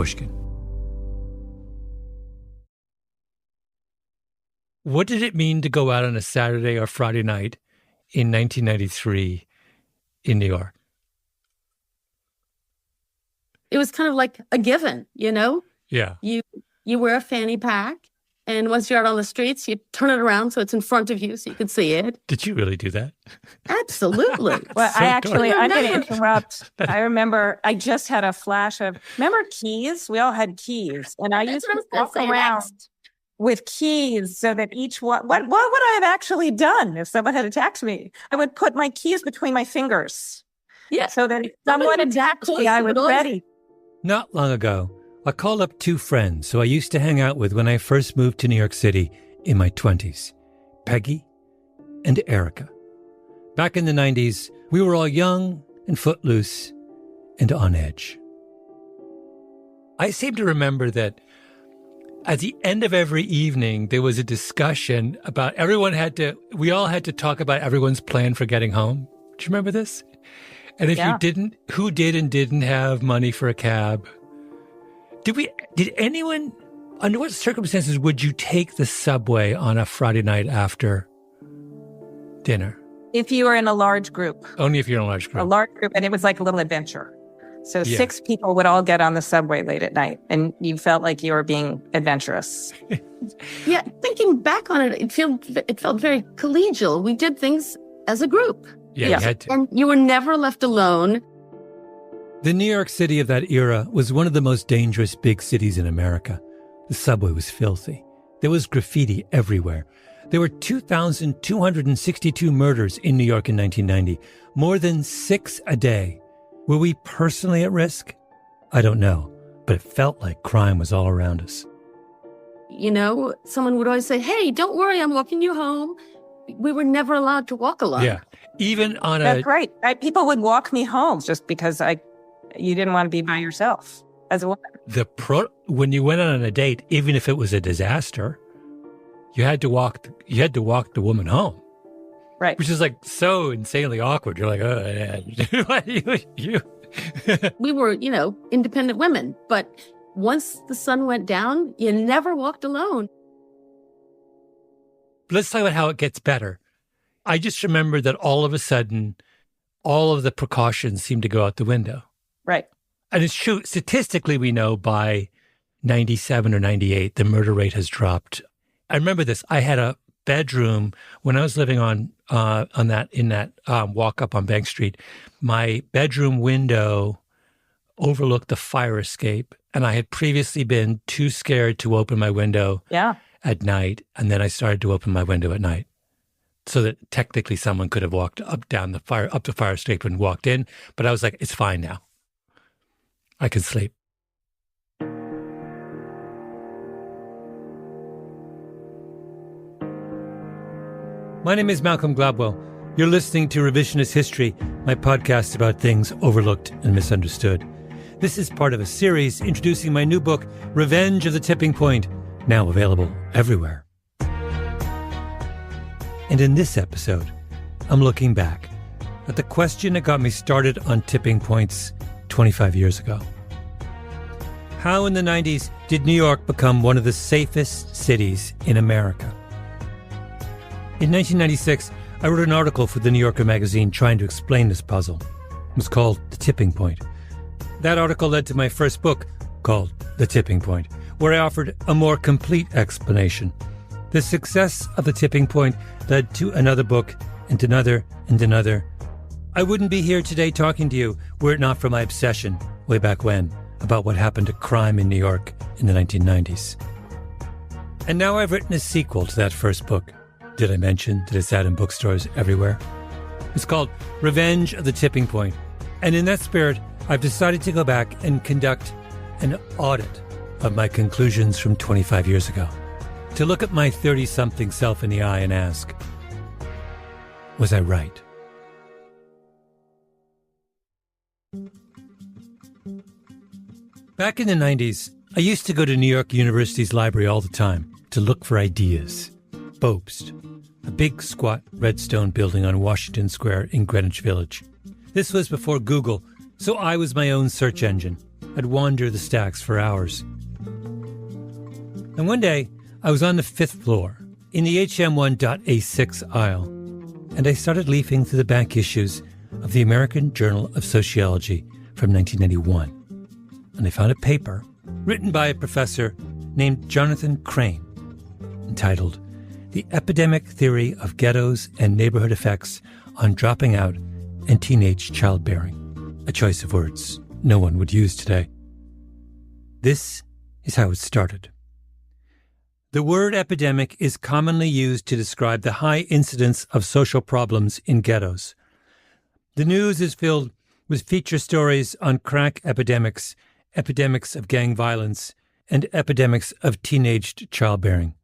Pushkin. What did it mean to go out on a Saturday or Friday night in 1993 in New York? It was kind of like a given, you know? Yeah. You wear a fanny pack, and once you're out on the streets, you turn it around so it's in front of you so you can see it. Did you really do that? Absolutely. Well, So I'm going to dark. interrupt. I remember I just had a flash of, remember keys? We all had keys. And I used to walk around with keys so that each one, what would I have actually done if someone had attacked me? I would put my keys between my fingers. Yeah. So that if someone attacked me, I was ready. Not long ago, I called up two friends who I used to hang out with when I first moved to New York City in my 20s, Peggy and Erica. Back in the 90s, we were all young and footloose and on edge. I seem to remember that at the end of every evening, there was a discussion about we all had to talk about everyone's plan for getting home. Do you remember this? And if you didn't, who did and didn't have money for a cab? Did anyone, under what circumstances would you take the subway on a Friday night after dinner? If you were in a large group. Only if you're in a large group. A large group, and it was like a little adventure. So 6 people would all get on the subway late at night, and you felt like you were being adventurous. Yeah, thinking back on it, it felt very collegial. We did things as a group. Yeah, you had to. And you were never left alone. The New York City of that era was one of the most dangerous big cities in America. The subway was filthy. There was graffiti everywhere. There were 2,262 murders in New York in 1990, more than 6 a day. Were we personally at risk? I don't know, but it felt like crime was all around us. You know, someone would always say, hey, don't worry, I'm walking you home. We were never allowed to walk alone. Yeah, even on That's right. People would walk me home just because you didn't want to be by yourself as a woman. When you went on a date, even if it was a disaster, you had to walk the woman home. Right. Which is like so insanely awkward. You're like, you. We were, independent women. But once the sun went down, you never walked alone. Let's talk about how it gets better. I just remember that all of a sudden, all of the precautions seem to go out the window. Right. And it's true. Statistically, we know by 97 or 98, the murder rate has dropped. I remember this. I had a bedroom when I was living in that walk up on Bank Street. My bedroom window overlooked the fire escape, and I had previously been too scared to open my window at night, and then I started to open my window at night, so that technically someone could have walked up the fire escape and walked in. But I was like, it's fine now. I can sleep. My name is Malcolm Gladwell. You're listening to Revisionist History, my podcast about things overlooked and misunderstood. This is part of a series introducing my new book, Revenge of the Tipping Point, now available everywhere. And in this episode, I'm looking back at the question that got me started on tipping points 25 years ago. How in the 90s did New York become one of the safest cities in America? In 1996, I wrote an article for the New Yorker magazine trying to explain this puzzle. It was called The Tipping Point. That article led to my first book called The Tipping Point, where I offered a more complete explanation. The success of The Tipping Point led to another book and another and another. I wouldn't be here today talking to you were it not for my obsession, way back when, about what happened to crime in New York in the 1990s. And now I've written a sequel to that first book. Did I mention that it's out in bookstores everywhere? It's called Revenge of the Tipping Point. And in that spirit, I've decided to go back and conduct an audit of my conclusions from 25 years ago. To look at my 30-something self in the eye and ask, was I right? Back in the 90s, I used to go to New York University's library all the time to look for ideas. Bobst, a big squat red stone building on Washington Square in Greenwich Village. This was before Google, so I was my own search engine. I'd wander the stacks for hours. And one day, I was on the 5th floor, in the HM1.A6 aisle, and I started leafing through the back issues of the American Journal of Sociology from 1991. And I found a paper written by a professor named Jonathan Crane, entitled The Epidemic Theory of Ghettos and Neighborhood Effects on Dropping Out and Teenage Childbearing, a choice of words no one would use today. This is how it started. The word epidemic is commonly used to describe the high incidence of social problems in ghettos. The news is filled with feature stories on crack epidemics, epidemics of gang violence, and epidemics of teenaged childbearing.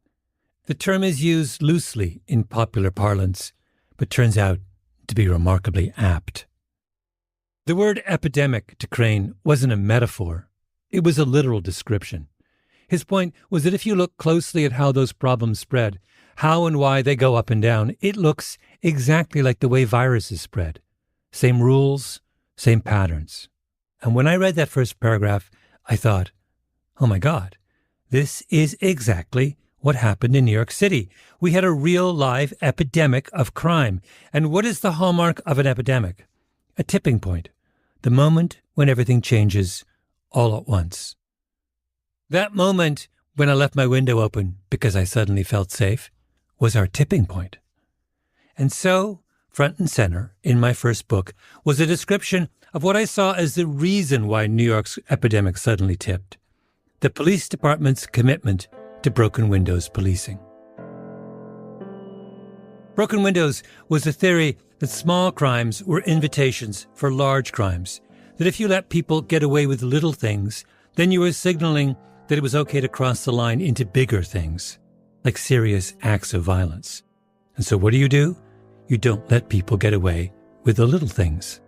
The term is used loosely in popular parlance, but turns out to be remarkably apt. The word epidemic to Crane wasn't a metaphor. It was a literal description. His point was that if you look closely at how those problems spread, how and why they go up and down, it looks exactly like the way viruses spread. Same rules, same patterns. And when I read that first paragraph, I thought, oh my God, this is exactly what happened in New York City. We had a real live epidemic of crime. And what is the hallmark of an epidemic? A tipping point. The moment when everything changes all at once. That moment when I left my window open because I suddenly felt safe was our tipping point. And so, front and center in my first book was a description of what I saw as the reason why New York's epidemic suddenly tipped. The police department's commitment to broken windows policing. Broken windows was the theory that small crimes were invitations for large crimes, that if you let people get away with little things, then you were signaling that it was okay to cross the line into bigger things, like serious acts of violence. And so what do? You don't let people get away with the little things.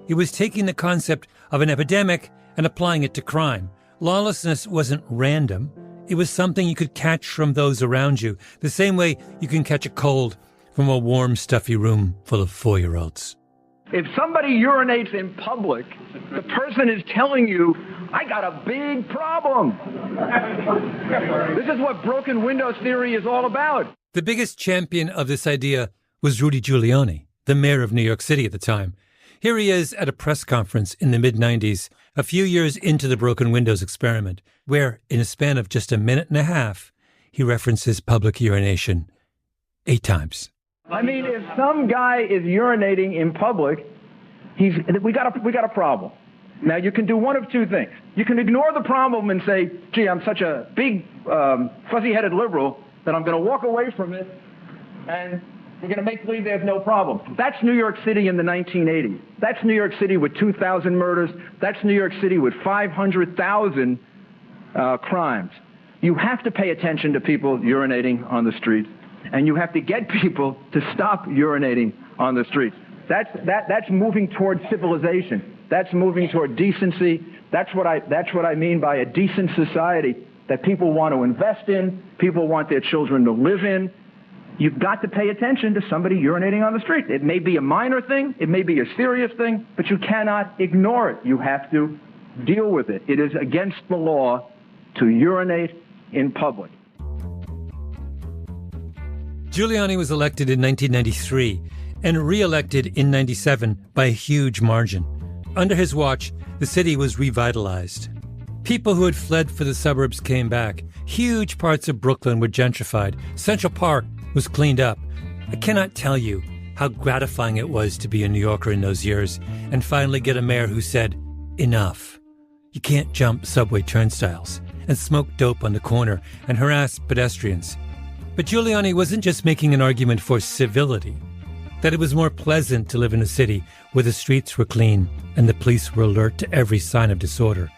It was taking the concept of an epidemic and applying it to crime. Lawlessness wasn't random. It was something you could catch from those around you, the same way you can catch a cold from a warm, stuffy room full of 4-year-olds. If somebody urinates in public, the person is telling you, I got a big problem. This is what broken windows theory is all about. The biggest champion of this idea was Rudy Giuliani, the mayor of New York City at the time. Here he is at a press conference in the mid-90s, a few years into the broken windows experiment, where, in a span of just a minute and a half, he references public urination 8 times. I mean, if some guy is urinating in public, we got a problem. Now, you can do one of two things. You can ignore the problem and say, gee, I'm such a big, fuzzy-headed liberal that I'm going to walk away from it, and we're going to make believe there's no problem. That's New York City in the 1980s. That's New York City with 2,000 murders. That's New York City with 500,000 crimes. You have to pay attention to people urinating on the streets, and you have to get people to stop urinating on the streets. That's moving toward civilization. That's moving toward decency. That's what I mean by a decent society that people want to invest in, people want their children to live in. You've got to pay attention to somebody urinating on the street. It may be a minor thing, it may be a serious thing, but you cannot ignore it. You have to deal with it. It is against the law to urinate in public. Giuliani was elected in 1993 and re-elected in 97 by a huge margin. Under his watch, the city was revitalized. People who had fled for the suburbs came back. Huge parts of Brooklyn were gentrified. Central Park was cleaned up. I cannot tell you how gratifying it was to be a New Yorker in those years and finally get a mayor who said, enough. You can't jump subway turnstiles and smoke dope on the corner and harass pedestrians. But Giuliani wasn't just making an argument for civility, that it was more pleasant to live in a city where the streets were clean and the police were alert to every sign of disorder.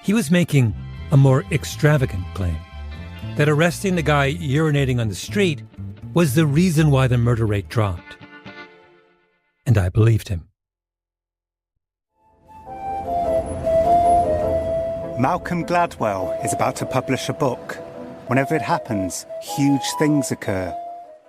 He was making a more extravagant claim, that arresting the guy urinating on the street was the reason why the murder rate dropped. And I believed him. Malcolm Gladwell is about to publish a book. Whenever it happens, huge things occur.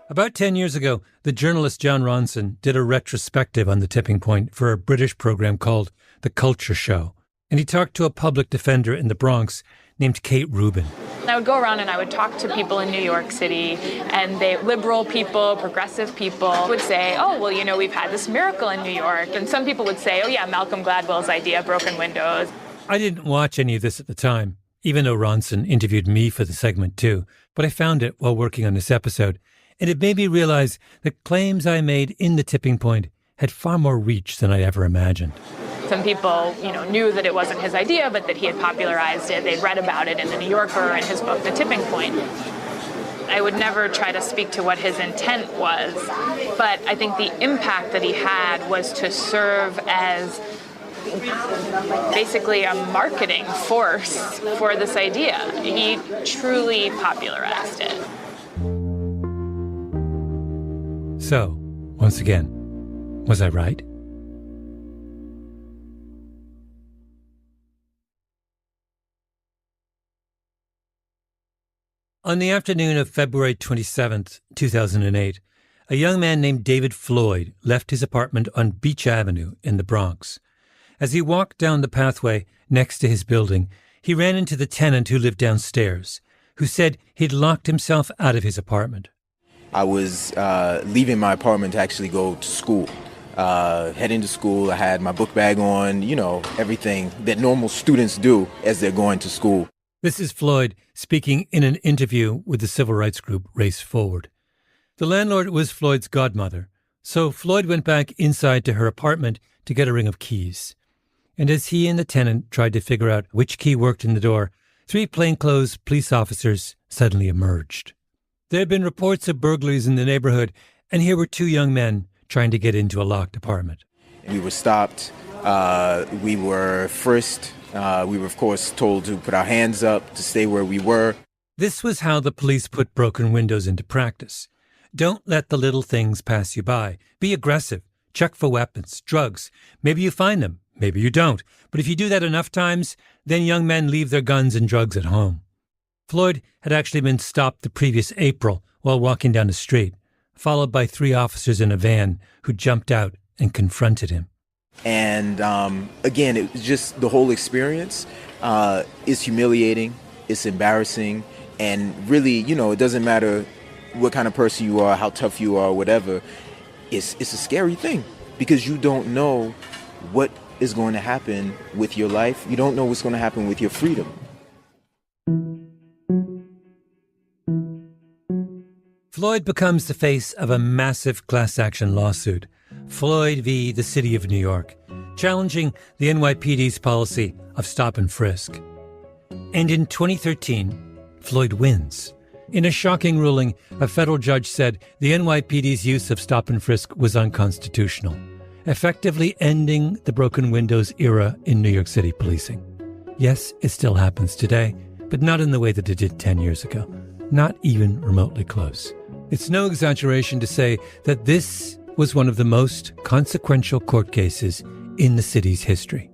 About 10 years ago, the journalist John Ronson did a retrospective on the tipping point for a British program called The Culture Show. and he talked to a public defender in the Bronx named Kate Rubin. I would go around and I would talk to people in New York City, and liberal people, progressive people would say, oh, well, you know, we've had this miracle in New York. And some people would say, oh, yeah, Malcolm Gladwell's idea, broken windows. I didn't watch any of this at the time, even though Ronson interviewed me for the segment too, but I found it while working on this episode, and it made me realize that claims I made in The Tipping Point had far more reach than I'd ever imagined. Some people, knew that it wasn't his idea, but that he had popularized it. They'd read about it in The New Yorker and his book, The Tipping Point. I would never try to speak to what his intent was, but I think the impact that he had was to serve as basically a marketing force for this idea. He truly popularized it. So, once again, was I right? On the afternoon of February 27th, 2008, a young man named David Floyd left his apartment on Beach Avenue in the Bronx. As he walked down the pathway next to his building, he ran into the tenant who lived downstairs, who said he'd locked himself out of his apartment. I was leaving my apartment to actually go to school. Heading to school, I had my book bag on, everything that normal students do as they're going to school. This is Floyd speaking in an interview with the civil rights group Race Forward. The landlord was Floyd's godmother, so Floyd went back inside to her apartment to get a ring of keys. And as he and the tenant tried to figure out which key worked in the door, 3 plainclothes police officers suddenly emerged. There had been reports of burglaries in the neighborhood, and here were 2 young men trying to get into a locked apartment. We were stopped. We were, of course, told to put our hands up, to stay where we were. This was how the police put broken windows into practice. Don't let the little things pass you by. Be aggressive. Check for weapons, drugs. Maybe you find them. Maybe you don't. But if you do that enough times, then young men leave their guns and drugs at home. Floyd had actually been stopped the previous April while walking down the street, followed by 3 officers in a van who jumped out and confronted him. And again, it was just the whole experience is humiliating, it's embarrassing, and really, it doesn't matter what kind of person you are, how tough you are, whatever. It's a scary thing because you don't know what is going to happen with your life. You don't know what's going to happen with your freedom. Floyd becomes the face of a massive class action lawsuit, Floyd v. the City of New York, challenging the NYPD's policy of stop and frisk. And in 2013, Floyd wins. In a shocking ruling, a federal judge said the NYPD's use of stop and frisk was unconstitutional, effectively ending the broken windows era in New York City policing. Yes, it still happens today, but not in the way that it did 10 years ago, not even remotely close. It's no exaggeration to say that this was one of the most consequential court cases in the city's history.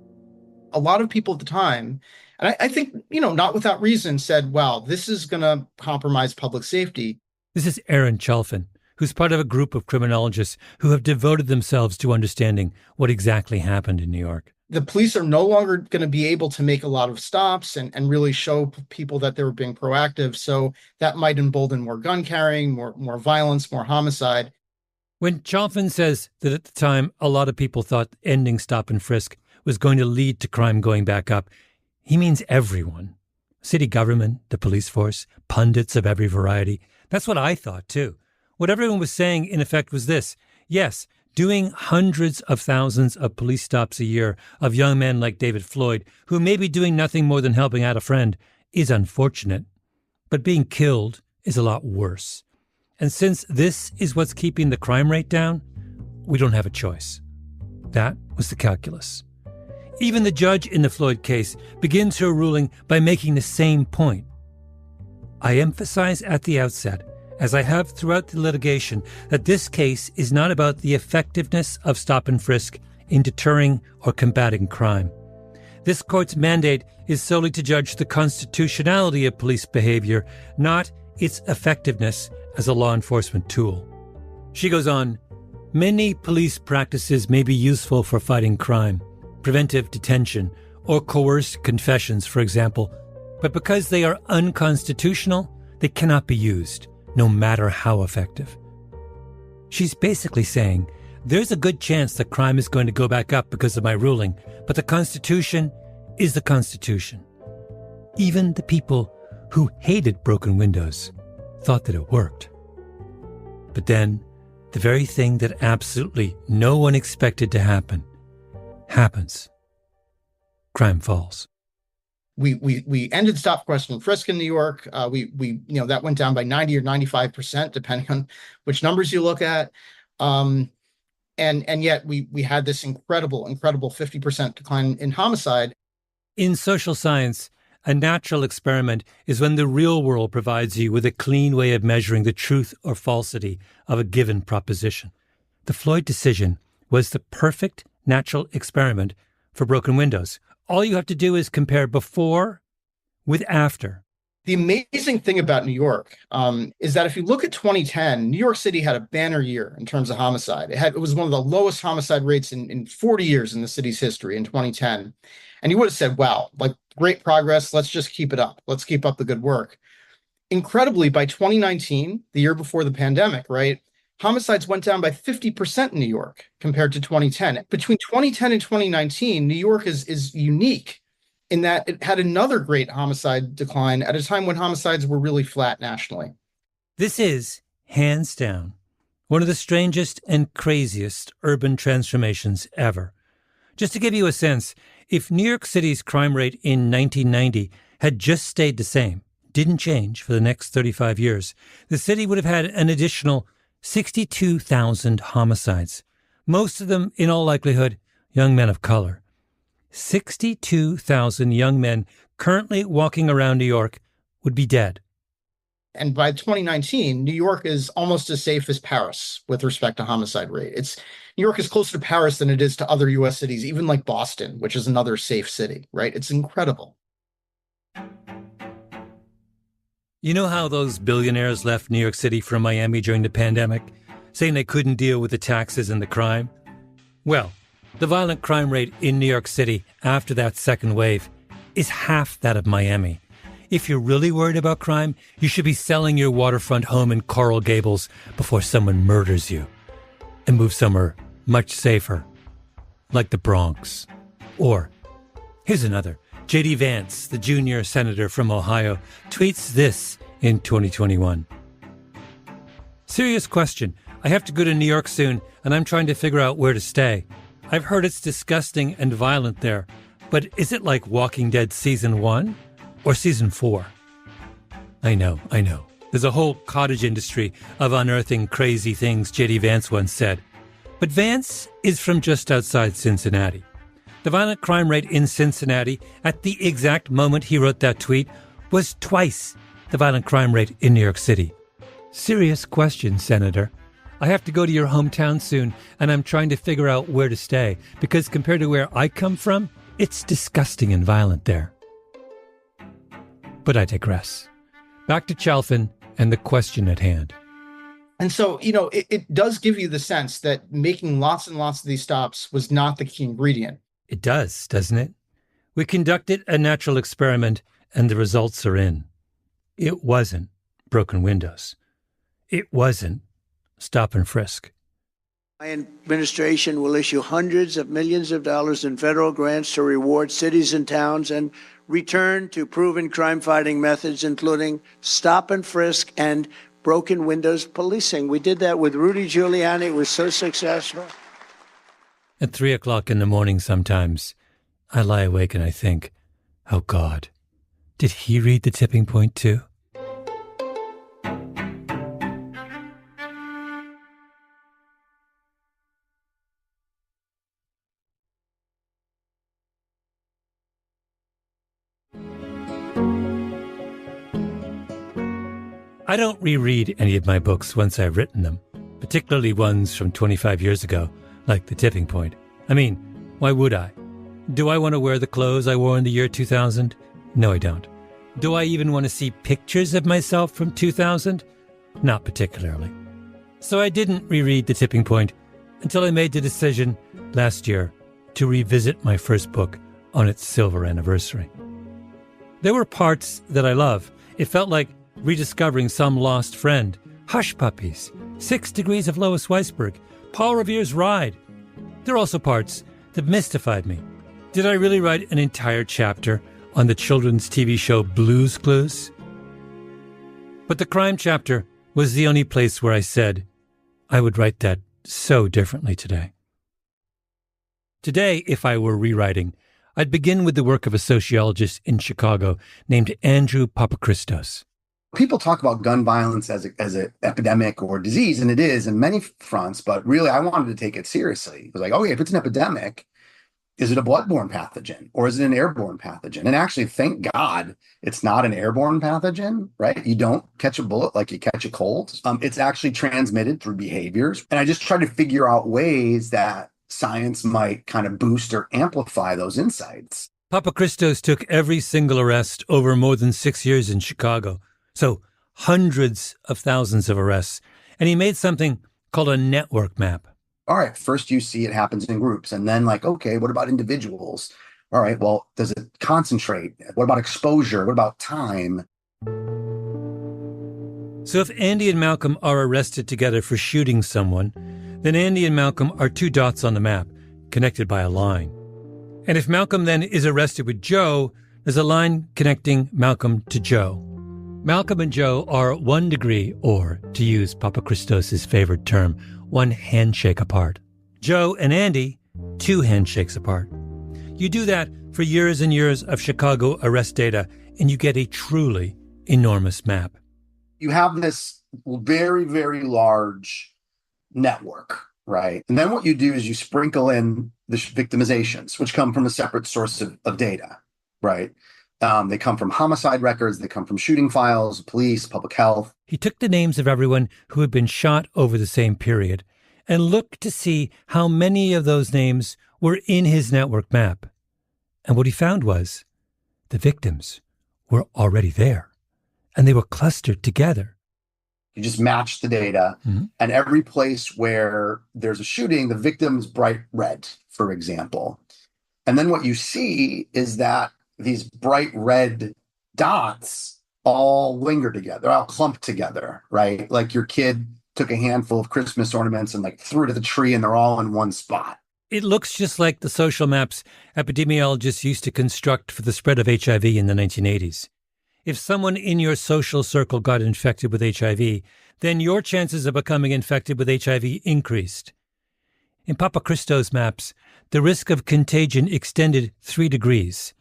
A lot of people at the time, and I think, not without reason, said, wow, this is going to compromise public safety. This is Aaron Chalfin, who's part of a group of criminologists who have devoted themselves to understanding what exactly happened in New York. The police are no longer going to be able to make a lot of stops and really show people that they were being proactive. So that might embolden more gun carrying, more violence, more homicide. When Chalfin says that at the time a lot of people thought ending stop and frisk was going to lead to crime going back up, he means everyone. City government, the police force, pundits of every variety. That's what I thought too. What everyone was saying in effect was this: yes, doing hundreds of thousands of police stops a year of young men like David Floyd, who may be doing nothing more than helping out a friend, is unfortunate. But being killed is a lot worse. And since this is what's keeping the crime rate down, we don't have a choice. That was the calculus. Even the judge in the Floyd case begins her ruling by making the same point. I emphasize at the outset, as I have throughout the litigation, that this case is not about the effectiveness of stop and frisk in deterring or combating crime. This court's mandate is solely to judge the constitutionality of police behavior, not its effectiveness as a law enforcement tool. She goes on, many police practices may be useful for fighting crime, preventive detention, or coerced confessions, for example, but because they are unconstitutional, they cannot be used, no matter how effective. She's basically saying, there's a good chance that crime is going to go back up because of my ruling, but the Constitution is the Constitution. Even the people who hated broken windows thought that it worked. But then, the very thing that absolutely no one expected to happen happens. Crime falls. We ended stop, question, and frisk in New York. That went down by 90 or 95%, depending on which numbers you look at. And yet we had this incredible 50% decline in homicide. In social science, a natural experiment is when the real world provides you with a clean way of measuring the truth or falsity of a given proposition. The Floyd decision was the perfect natural experiment for broken windows. All you have to do is compare before with after. The amazing thing about New York is that if you look at 2010, New York City had a banner year in terms of homicide. It was one of the lowest homicide rates in 40 years in the city's history in 2010. And you would have said, wow, like great progress. Let's just keep it up. Let's keep up the good work. Incredibly, by 2019, the year before the pandemic, right, homicides went down by 50% in New York compared to 2010. Between 2010 and 2019, New York is unique in that it had another great homicide decline at a time when homicides were really flat nationally. This is, hands down, one of the strangest and craziest urban transformations ever. Just to give you a sense, if New York City's crime rate in 1990 had just stayed the same, didn't change for the next 35 years, the city would have had an additional 62,000 homicides, most of them, in all likelihood, young men of color. 62,000 young men currently walking around New York would be dead. And by 2019, New York is almost as safe as Paris with respect to homicide rate. New York is closer to Paris than it is to other U.S. cities, even like Boston, which is another safe city, right? It's incredible. You know how those billionaires left New York City for Miami during the pandemic, saying they couldn't deal with the taxes and the crime? Well, the violent crime rate in New York City after that second wave is half that of Miami. If you're really worried about crime, you should be selling your waterfront home in Coral Gables before someone murders you and move somewhere much safer, like the Bronx. Or, here's another. J.D. Vance, the junior senator from Ohio, tweets this in 2021. Serious question. I have to go to New York soon, and I'm trying to figure out where to stay. I've heard it's disgusting and violent there, but is it like Walking Dead Season 1 or Season 4? I know. There's a whole cottage industry of unearthing crazy things, J.D. Vance once said. But Vance is from just outside Cincinnati. The violent crime rate in Cincinnati at the exact moment he wrote that tweet was twice the violent crime rate in New York City. Serious question, Senator. I have to go to your hometown soon, and I'm trying to figure out where to stay, because compared to where I come from, it's disgusting and violent there. But I digress. Back to Chalfin and the question at hand. And so, it does give you the sense that making lots and lots of these stops was not the key ingredient. It does, doesn't it? We conducted a natural experiment, and the results are in. It wasn't broken windows. It wasn't stop and frisk. My administration will issue hundreds of millions of dollars in federal grants to reward cities and towns and return to proven crime-fighting methods, including stop and frisk and broken windows policing. We did that with Rudy Giuliani. It was so successful. At 3 o'clock in the morning sometimes, I lie awake and I think, oh God, did he read The Tipping Point too? I don't reread any of my books once I've written them, particularly ones from 25 years ago, like The Tipping Point. I mean, why would I? Do I want to wear the clothes I wore in the year 2000? No, I don't. Do I even want to see pictures of myself from 2000? Not particularly. So I didn't reread The Tipping Point until I made the decision last year to revisit my first book, on its silver anniversary. There were parts that I love. It felt like rediscovering some lost friend. Hush Puppies, 6 Degrees of Lois Weisberg, Paul Revere's Ride. There are also parts that mystified me. Did I really write an entire chapter on the children's TV show Blue's Clues? But the crime chapter was the only place where I said I would write that so differently today. Today, if I were rewriting, I'd begin with the work of a sociologist in Chicago named Andrew Papachristos. People talk about gun violence as an epidemic or disease, and it is in many fronts, but really I wanted to take it seriously. It was like, okay, if it's an epidemic, is it a bloodborne pathogen or is it an airborne pathogen? And actually, thank God, it's not an airborne pathogen, right? You don't catch a bullet like you catch a cold. It's actually transmitted through behaviors. And I just tried to figure out ways that science might kind of boost or amplify those insights. Papachristos took every single arrest over more than 6 years in Chicago. So hundreds of thousands of arrests. And he made something called a network map. All right, first you see it happens in groups. And then like, okay, what about individuals? All right, well, does it concentrate? What about exposure? What about time? So if Andy and Malcolm are arrested together for shooting someone, then Andy and Malcolm are 2 dots on the map, connected by a line. And if Malcolm then is arrested with Joe, there's a line connecting Malcolm to Joe. Malcolm and Joe are 1 degree, or, to use Papachristos' favorite term, 1 handshake apart. Joe and Andy, 2 handshakes apart. You do that for years and years of Chicago arrest data, and you get a truly enormous map. You have this very, very large network, right? And then what you do is you sprinkle in the victimizations, which come from a separate source of data, right? They come from homicide records, they come from shooting files, police, public health. He took the names of everyone who had been shot over the same period and looked to see how many of those names were in his network map. And what he found was the victims were already there, and they were clustered together. You just match the data, and every place where there's a shooting, the victim's bright red, for example. And then what you see is that these bright red dots all linger together, all clumped together, right? Like your kid took a handful of Christmas ornaments and like threw it at the tree and they're all in one spot. It looks just like the social maps epidemiologists used to construct for the spread of HIV in the 1980s. If someone in your social circle got infected with HIV, then your chances of becoming infected with HIV increased. In Papachristos' maps, the risk of contagion extended 3 degrees.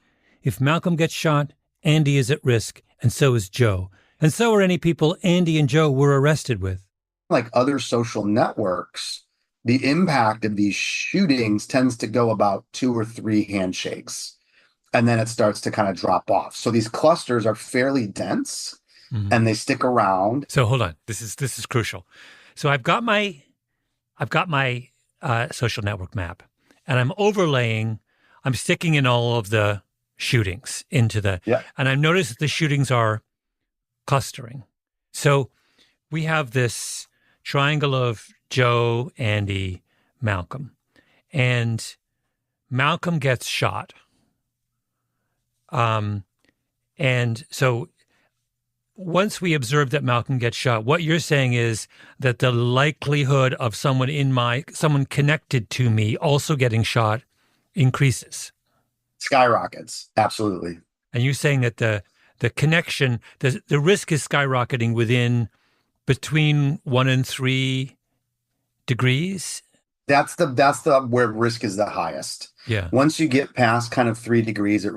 If Malcolm gets shot, Andy is at risk, and so is Joe. And so are any people Andy and Joe were arrested with. Like other social networks, the impact of these shootings tends to go about 2 or 3 handshakes, and then it starts to kind of drop off. So these clusters are fairly dense, and they stick around. So hold on, this is crucial. So I've got my social network map, and I'm sticking in all of the shootings into and I've noticed that the shootings are clustering. So we have this triangle of Joe, Andy, Malcolm, and Malcolm gets shot. And so once we observe that Malcolm gets shot, what you're saying is that the likelihood of someone connected to me also getting shot increases. Skyrockets. Absolutely. And you're saying that the connection, the risk is skyrocketing between 1 and 3 degrees? That's the where risk is the highest. Yeah. Once you get past kind of 3 degrees, it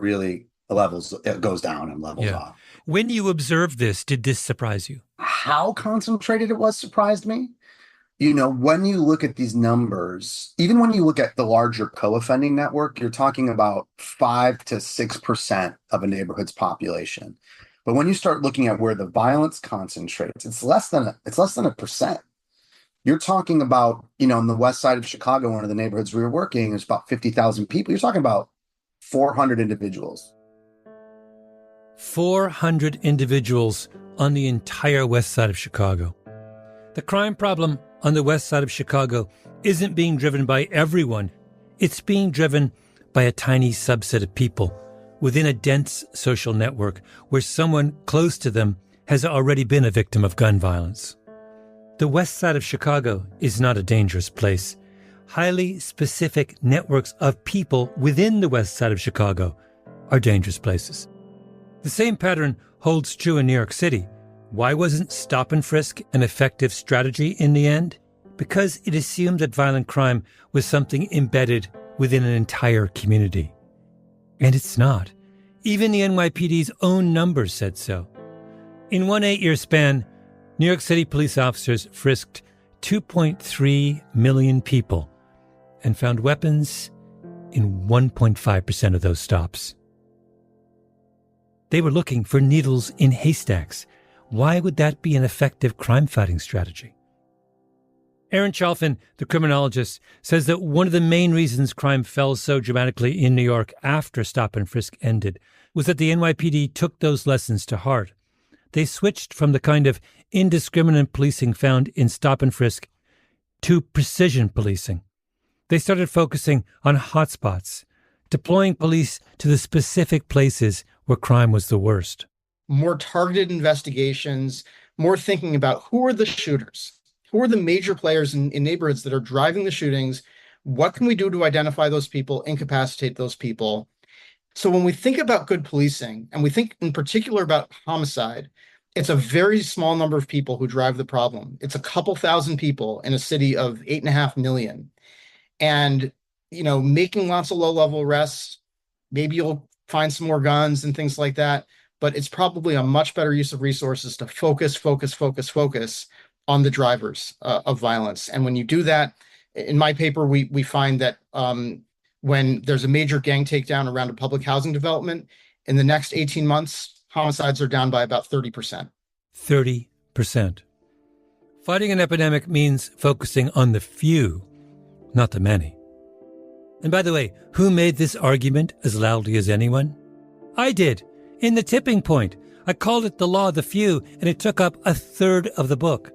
goes down and levels off. When you observed this, did this surprise you? How concentrated it was surprised me. You know, when you look at these numbers, even when you look at the larger co-offending network, you're talking about 5 to 6% of a neighborhood's population. But when you start looking at where the violence concentrates, it's less than 1%. You're talking about, on the west side of Chicago, one of the neighborhoods we were working, there's about 50,000 people. You're talking about 400 individuals. 400 individuals on the entire west side of Chicago. The crime problem on the west side of Chicago isn't being driven by everyone. It's being driven by a tiny subset of people within a dense social network where someone close to them has already been a victim of gun violence. The west side of Chicago is not a dangerous place. Highly specific networks of people within the west side of Chicago are dangerous places. The same pattern holds true in New York City. Why wasn't stop and frisk an effective strategy in the end? Because it assumed that violent crime was something embedded within an entire community. And it's not. Even the NYPD's own numbers said so. In one 8-year span, New York City police officers frisked 2.3 million people and found weapons in 1.5% of those stops. They were looking for needles in haystacks. Why would that be an effective crime-fighting strategy? Aaron Chalfin, the criminologist, says that one of the main reasons crime fell so dramatically in New York after stop and frisk ended was that the NYPD took those lessons to heart. They switched from the kind of indiscriminate policing found in stop and frisk to precision policing. They started focusing on hotspots, deploying police to the specific places where crime was the worst. More targeted investigations, more thinking about who are the shooters, who are the major players in neighborhoods that are driving the shootings, what can we do to identify those people, incapacitate those people. So when we think about good policing, and we think in particular about homicide, it's a very small number of people who drive the problem. It's a couple thousand people in a city of 8.5 million. And, making lots of low-level arrests, maybe you'll find some more guns and things like that, but it's probably a much better use of resources to focus on the drivers of violence. And when you do that, in my paper, we find that when there's a major gang takedown around a public housing development, in the next 18 months, homicides are down by about 30%. 30%. Fighting an epidemic means focusing on the few, not the many. And by the way, who made this argument as loudly as anyone? I did. In The Tipping Point. I called it the law of the few, and it took up a third of the book.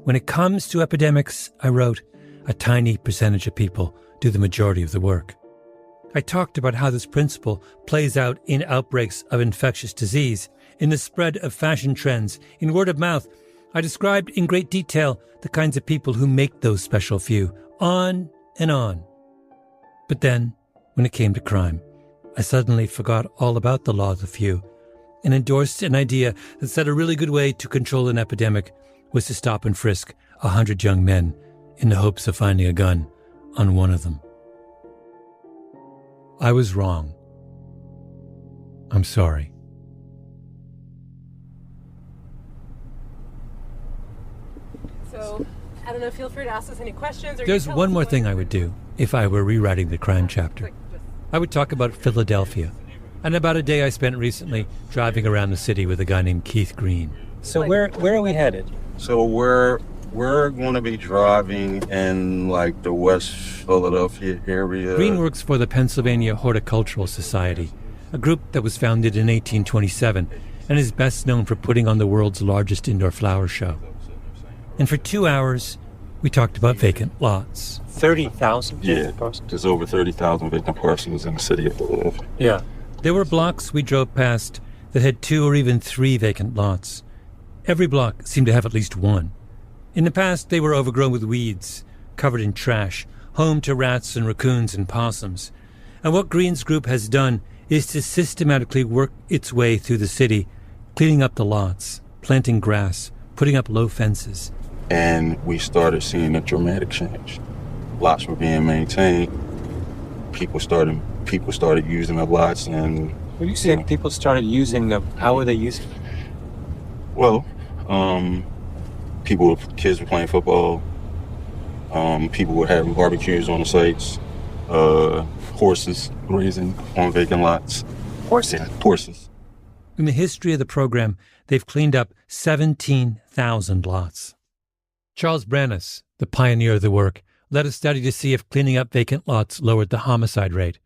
When it comes to epidemics, I wrote, a tiny percentage of people do the majority of the work. I talked about how this principle plays out in outbreaks of infectious disease, in the spread of fashion trends, in word of mouth. I described in great detail the kinds of people who make those special few, on and on. But then, when it came to crime, I suddenly forgot all about the law of the few and endorsed an idea that said a really good way to control an epidemic was to stop and frisk 100 young men in the hopes of finding a gun on one of them. I was wrong. I'm sorry. So, I don't know, feel free to ask us any questions. Or There's one more thing I would do if I were rewriting the crime chapter. I would talk about Philadelphia and about a day I spent recently driving around the city with a guy named Keith Green. So where are we headed? So we're going to be driving in like the West Philadelphia area. Green works for the Pennsylvania Horticultural Society, a group that was founded in 1827 and is best known for putting on the world's largest indoor flower show. And for 2 hours, we talked about vacant lots. 30,000? Yeah, there's over 30,000 vacant parcels in the city of Philadelphia. Yeah. There were blocks we drove past that had 2 or even 3 vacant lots. Every block seemed to have at least one. In the past, they were overgrown with weeds, covered in trash, home to rats and raccoons and possums. And what Green's group has done is to systematically work its way through the city, cleaning up the lots, planting grass, putting up low fences. And we started seeing a dramatic change. Lots were being maintained. People started using the lots, and when you say people started using them, how were they using them? Well, kids were playing football. People were having barbecues on the sites. Horses grazing on vacant lots. Horses? Yeah, horses. In the history of the program, they've cleaned up 17,000 lots. Charles Brannis, the pioneer of the work, led a study to see if cleaning up vacant lots lowered the homicide rate.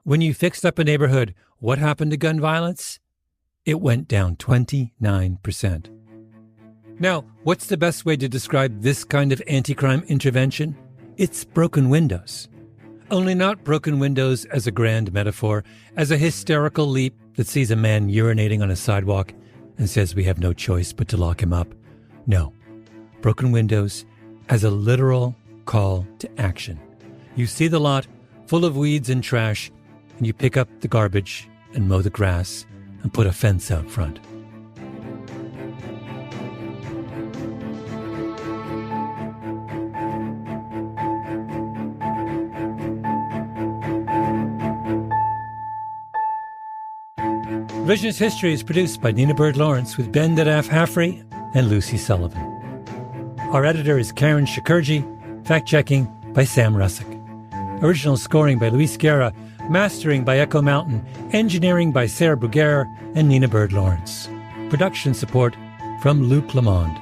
When you fixed up a neighborhood, what happened to gun violence? It went down 29%. Now, what's the best way to describe this kind of anti-crime intervention? It's broken windows. only not broken windows as a grand metaphor, as a hysterical leap that sees a man urinating on a sidewalk and says we have no choice but to lock him up. No, broken windows as a literal call to action. You see the lot full of weeds and trash, and you pick up the garbage and mow the grass and put a fence out front. Revisionist History is produced by Nina Bird Lawrence with Ben Dadaf Haffrey and Lucy Sullivan. Our editor is Karen Shakurji, fact-checking by Sam Russick. Original scoring by Luis Guerra, mastering by Echo Mountain, engineering by Sarah Bruguera and Nina Bird Lawrence. Production support from Luke Lamond.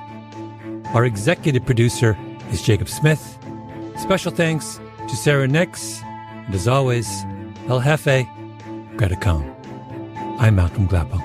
Our executive producer is Jacob Smith. Special thanks to Sarah Nix, and as always, El Jefe, Greta Cohn. I'm Malcolm Gladwell.